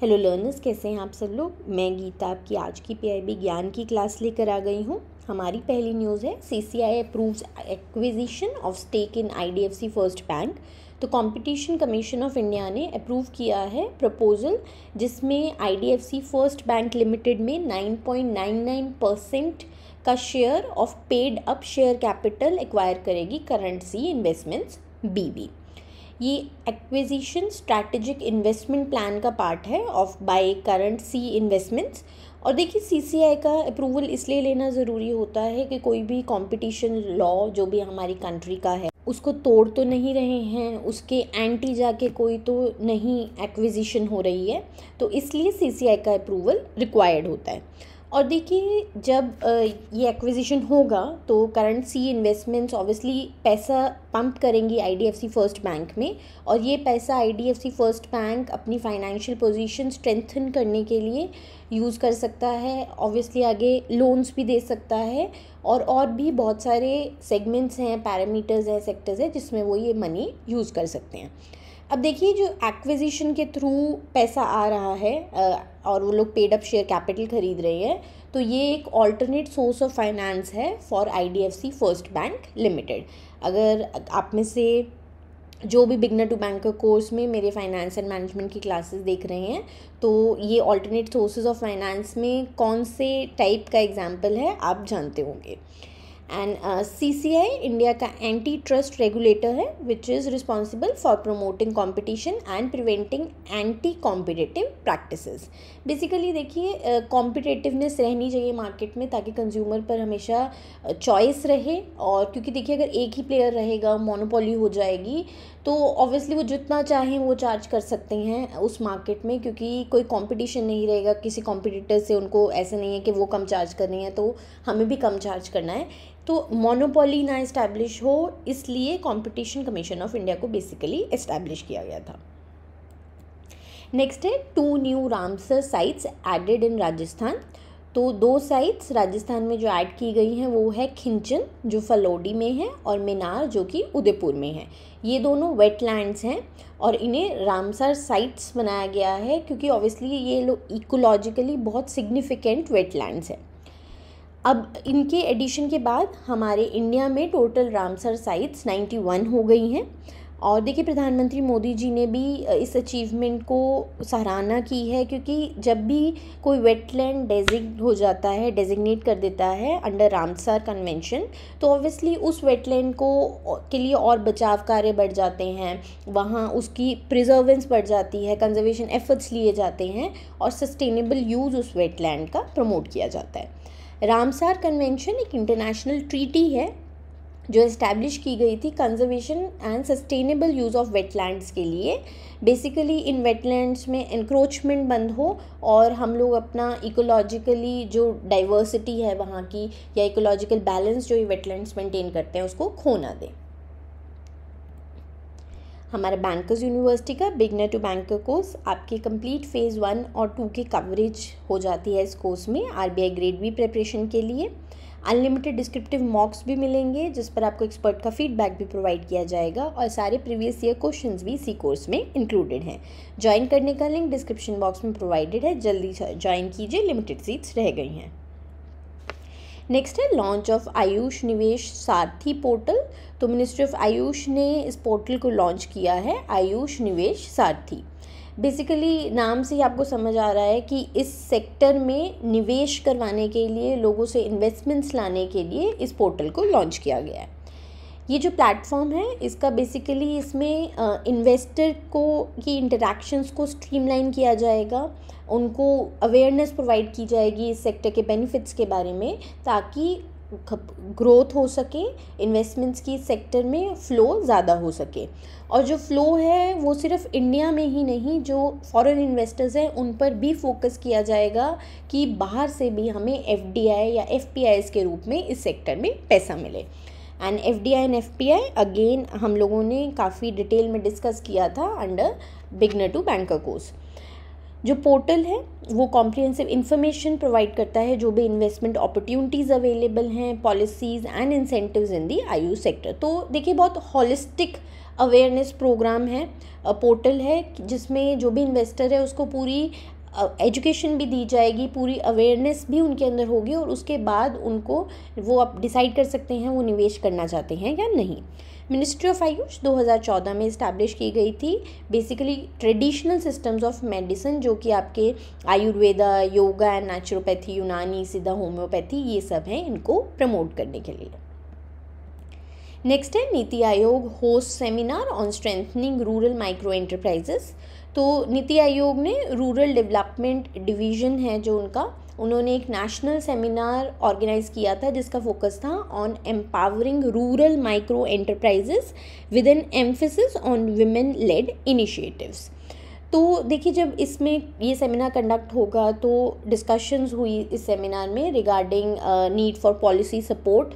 Hello learners, कैसे हैं आप सब लोग। मैं गीता आपकी आज की पीआईबी ज्ञान की क्लास लेकर आ गई हूँ। हमारी पहली न्यूज़ है CCI approves acquisition of stake in IDFC first bank. तो कंपटीशन कमीशन ऑफ इंडिया ने अप्रूव किया है प्रपोजल जिसमें आईडीएफसी फर्स्ट बैंक लिमिटेड में 9.99% का share of paid up share capital acquire करेगी करंट सी इन्वेस्टमेंट्स बीबी। ये एक्विजिशन स्ट्रैटेजिक इन्वेस्टमेंट प्लान का पार्ट है of by current sea investments. और देखिए सीसीआई का अप्रूवल इसलिए लेना ज़रूरी होता है कि कोई भी कंपटीशन लॉ जो भी हमारी कंट्री का है उसको तोड़ तो नहीं रहे हैं, उसके एंटी जाके कोई तो नहीं एक्विजिशन हो रही है, तो इसलिए सीसीआई का अप्रूवल रिक्वायर्ड होता है। और देखिए जब ये एक्विजिशन होगा तो करंट सी इन्वेस्टमेंट्स ऑब्वियसली पैसा पंप करेंगी आईडीएफसी फर्स्ट बैंक में, और ये पैसा आईडीएफसी फर्स्ट बैंक अपनी फाइनेंशियल पोजीशन स्ट्रेंथन करने के लिए यूज़ कर सकता है। ऑब्वियसली आगे लोन्स भी दे सकता है और भी बहुत सारे सेगमेंट्स हैं, पैरामीटर्स हैं, सेक्टर्स हैं जिसमें वो ये मनी यूज़ कर सकते हैं। अब देखिए जो एक्विजिशन के थ्रू पैसा आ रहा है और वो लोग पेड अप शेयर कैपिटल खरीद रहे हैं, तो ये एक ऑल्टरनेट सोर्स ऑफ फाइनेंस है for IDFC first bank limited. अगर आप में से जो भी बिगनर टू बैंकर कोर्स में मेरे फाइनेंस एंड मैनेजमेंट की क्लासेस देख रहे हैं तो ये ऑल्टरनेट सोर्सेज ऑफ फाइनेंस में कौन से टाइप का एग्जाम्पल है आप जानते होंगे। एंड सीसीआई इंडिया का एंटी ट्रस्ट रेगुलेटर है which is responsible for promoting competition and preventing anti competitive practices. Basically देखिए कॉम्पिटिटिवनेस रहनी चाहिए मार्केट में ताकि कंज्यूमर पर हमेशा चॉइस रहे, और क्योंकि देखिए अगर एक ही प्लेयर रहेगा मोनोपोली हो जाएगी तो ऑब्वियसली वो जितना चाहें वो चार्ज कर सकते हैं उस मार्केट में, क्योंकि कोई कंपटीशन नहीं रहेगा किसी कॉम्पिटिटर से। उनको ऐसे नहीं है कि वो कम चार्ज कर रही हैं तो हमें भी कम चार्ज करना है, तो मोनोपोली ना इस्टेब्लिश हो, इसलिए कंपटीशन कमीशन ऑफ इंडिया को बेसिकली इस्टेब्लिश किया गया था। नेक्स्ट है 2 new Ramsar sites added in Rajasthan. तो 2 साइट्स राजस्थान में जो ऐड की गई हैं वो है खिंचन जो फलोडी में है और मिनार जो कि उदयपुर में है। ये दोनों वेटलैंड्स हैं और इन्हें रामसर साइट्स बनाया गया है क्योंकि ऑब्वियसली ये लोग इकोलॉजिकली बहुत सिग्निफिकेंट वेटलैंड्स हैं। अब इनके एडिशन के बाद हमारे इंडिया में टोटल रामसर साइट्स 91 हो गई हैं। और देखिए प्रधानमंत्री मोदी जी ने भी इस अचीवमेंट को सराहना की है, क्योंकि जब भी कोई वेटलैंड डेजिग्नेट कर देता है अंडर रामसर कन्वेंशन तो ऑब्वियसली उस वेटलैंड के लिए और बचाव कार्य बढ़ जाते हैं, वहाँ उसकी प्रिजर्वेंस बढ़ जाती है, कंजर्वेशन एफर्ट्स लिए जाते हैं और सस्टेनेबल यूज़ उस वेटलैंड का प्रमोट किया जाता है। रामसर कन्वेंशन एक इंटरनेशनल ट्रीटी है जो इस्टेब्लिश की गई थी conservation and sustainable use of wetlands के लिए। बेसिकली इन वेटलैंड्स में एनक्रोचमेंट बंद हो और हम लोग अपना इकोलॉजिकली जो डाइवर्सिटी है वहाँ की या इकोलॉजिकल बैलेंस जो ये वेटलैंड्स मेंटेन करते हैं उसको खो ना दें। हमारा बैंकर्स यूनिवर्सिटी का बिगनर टू बैंकर कोर्स आपके कंप्लीट फेज़ 1 और 2 की कवरेज हो जाती है इस कोर्स में आरबीआई ग्रेड बी प्रिपरेशन के लिए। अनलिमिटेड डिस्क्रिप्टिव मॉक्स भी मिलेंगे जिस पर आपको एक्सपर्ट का फीडबैक भी प्रोवाइड किया जाएगा और सारे प्रीवियस ईयर क्वेश्चंस भी इसी कोर्स में इंक्लूडेड हैं। ज्वाइन करने का लिंक डिस्क्रिप्शन बॉक्स में प्रोवाइडेड है, जल्दी ज्वाइन कीजिए, लिमिटेड सीट्स रह गई हैं। नेक्स्ट है लॉन्च ऑफ आयुष निवेश सारथी पोर्टल। तो मिनिस्ट्री ऑफ आयुष ने इस पोर्टल को लॉन्च किया है, आयुष निवेश सारथी। बेसिकली नाम से ही आपको समझ आ रहा है कि इस सेक्टर में निवेश करवाने के लिए, लोगों से इन्वेस्टमेंट्स लाने के लिए इस पोर्टल को लॉन्च किया गया है। ये जो प्लेटफॉर्म है इसका बेसिकली इसमें इन्वेस्टर की इंटरैक्शंस को स्ट्रीमलाइन किया जाएगा, उनको अवेयरनेस प्रोवाइड की जाएगी इस सेक्टर के बेनिफिट्स के बारे में ताकि ग्रोथ हो सके, इन्वेस्टमेंट्स की सेक्टर में फ़्लो ज़्यादा हो सके। और जो फ़्लो है वो सिर्फ इंडिया में ही नहीं, जो फॉरेन इन्वेस्टर्स हैं उन पर भी फोकस किया जाएगा कि बाहर से भी हमें एफडीआई या एफपीआईज़ के रूप में इस सेक्टर में पैसा मिले। And FDI and FPI again हम लोगों ने काफ़ी डिटेल में डिस्कस किया था under beginner to banker course. जो पोर्टल है वो कॉम्प्रिहेंसिव इन्फॉर्मेशन प्रोवाइड करता है जो भी इन्वेस्टमेंट अपॉर्चुनिटीज़ अवेलेबल हैं, policies and incentives in the AYUSH sector. तो देखिए बहुत हॉलिस्टिक अवेयरनेस प्रोग्राम है, पोर्टल है जिसमें जो भी इन्वेस्टर है उसको पूरी एजुकेशन भी दी जाएगी, पूरी अवेयरनेस भी उनके अंदर होगी और उसके बाद उनको वो अब डिसाइड कर सकते हैं वो निवेश करना चाहते हैं या नहीं। मिनिस्ट्री ऑफ आयुष 2014 में इस्टेब्लिश की गई थी। Basically traditional systems of medicine जो कि आपके आयुर्वेदा, योगा एंड नेचुरोपैथी, यूनानी, सीधा होम्योपैथी, ये सब हैं, इनको प्रमोट करने के लिए। नेक्स्ट है NITI Aayog host seminar on strengthening rural micro enterprises. तो नीति आयोग ने रूरल डेवलपमेंट डिवीज़न है जो उन्होंने एक नेशनल सेमिनार ऑर्गेनाइज किया था जिसका फोकस था on empowering rural micro enterprises with N emphasis on women lead initiatives. तो देखिए, जब इसमें ये सेमिनार कंडक्ट होगा तो डिस्कशंस हुई इस सेमिनार में regarding need for policy support,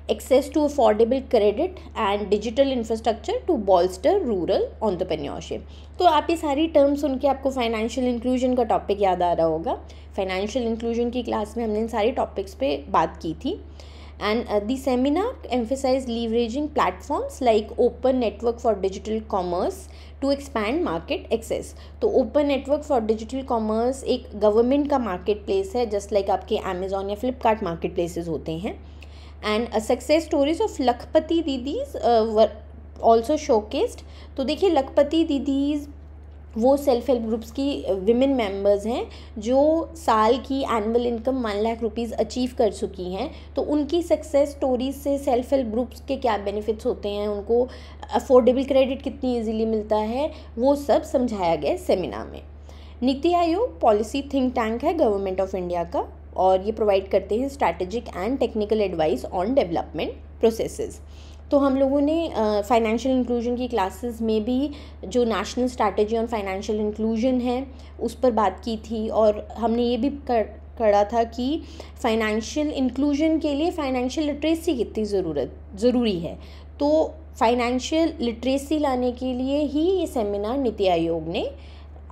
access to affordable credit and digital infrastructure to bolster rural entrepreneurship। तो आप ये सारी टर्म्स सुन के आपको फाइनेंशियल इंक्लूजन का टॉपिक याद आ रहा होगा। फाइनेंशियल इंक्लूजन की क्लास में हमने इन सारी टॉपिक्स पे बात की थी। And the seminar emphasise leveraging platforms like open network for digital commerce to expand market access. तो open network for digital commerce एक गवर्नमेंट का मार्केट प्लेस है, जस्ट लाइक आपके अमेजॉन या फ्लिपकार्ट मार्केट प्लेसेस होते हैं। And success stories of Lakhpati didis were also showcased. तो देखिए, लखपति दीदीज वो सेल्फ हेल्प ग्रुप्स की विमेन मेंबर्स हैं जो साल की annual income 1 lakh rupees achieve कर चुकी हैं। तो उनकी सक्सेस स्टोरीज से सेल्फ हेल्प ग्रुप्स के क्या बेनिफिट्स होते हैं, उनको अफोर्डेबल क्रेडिट कितनी ईजीली मिलता है, वो सब समझाया गया सेमिनार में। NITI Aayog policy think tank है गवर्नमेंट ऑफ इंडिया का और ये प्रोवाइड करते हैं strategic and technical advice on development processes. तो हम लोगों ने फाइनेंशियल इंक्लूजन की क्लासेस में भी जो national strategy on financial inclusion है उस पर बात की थी और हमने ये भी करा था कि फाइनेंशियल इंक्लूजन के लिए फाइनेंशियल लिटरेसी कितनी ज़रूरी है। तो फाइनेंशियल लिटरेसी लाने के लिए ही ये सेमिनार नीति आयोग ने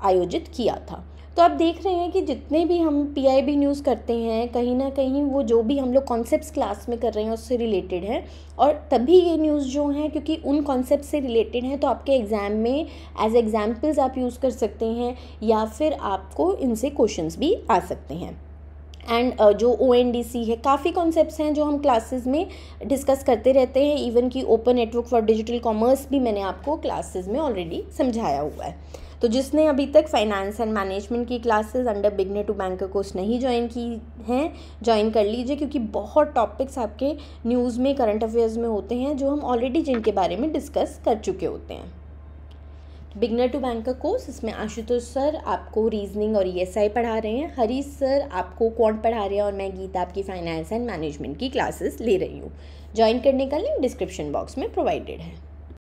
आयोजित किया था। तो आप देख रहे हैं कि जितने भी हम PIB न्यूज़ करते हैं कहीं ना कहीं वो जो भी हम लोग कॉन्सेप्ट्स क्लास में कर रहे हैं उससे रिलेटेड है, और तभी ये न्यूज़ जो हैं क्योंकि उन कॉन्सेप्ट से रिलेटेड हैं तो आपके एग्ज़ाम में एज एग्जाम्पल्स आप यूज़ कर सकते हैं या फिर आपको इनसे क्वेश्चंस भी आ सकते हैं। एंड जो ONDC है, काफ़ी कॉन्सेप्ट्स हैं जो हम क्लासेस में डिस्कस करते रहते हैं। इवन कि open network for digital commerce भी मैंने आपको क्लासेस में ऑलरेडी समझाया हुआ है। तो जिसने अभी तक फाइनेंस एंड मैनेजमेंट की classes under beginner to banker course नहीं ज्वाइन की हैं, ज्वाइन कर लीजिए, क्योंकि बहुत टॉपिक्स आपके न्यूज़ में, करंट अफेयर्स में होते हैं जो हम ऑलरेडी जिनके बारे में डिस्कस कर चुके होते हैं। बिगनर टू बैंकर कोर्स, इसमें आशुतोष सर आपको रीजनिंग और ESI पढ़ा रहे हैं, हरीश सर आपको क्वांट पढ़ा रहे हैं और मैं गीता आपकी फाइनेंस एंड मैनेजमेंट की क्लासेस ले रही हूँ। ज्वाइन करने का लिंक डिस्क्रिप्शन बॉक्स में प्रोवाइडेड है।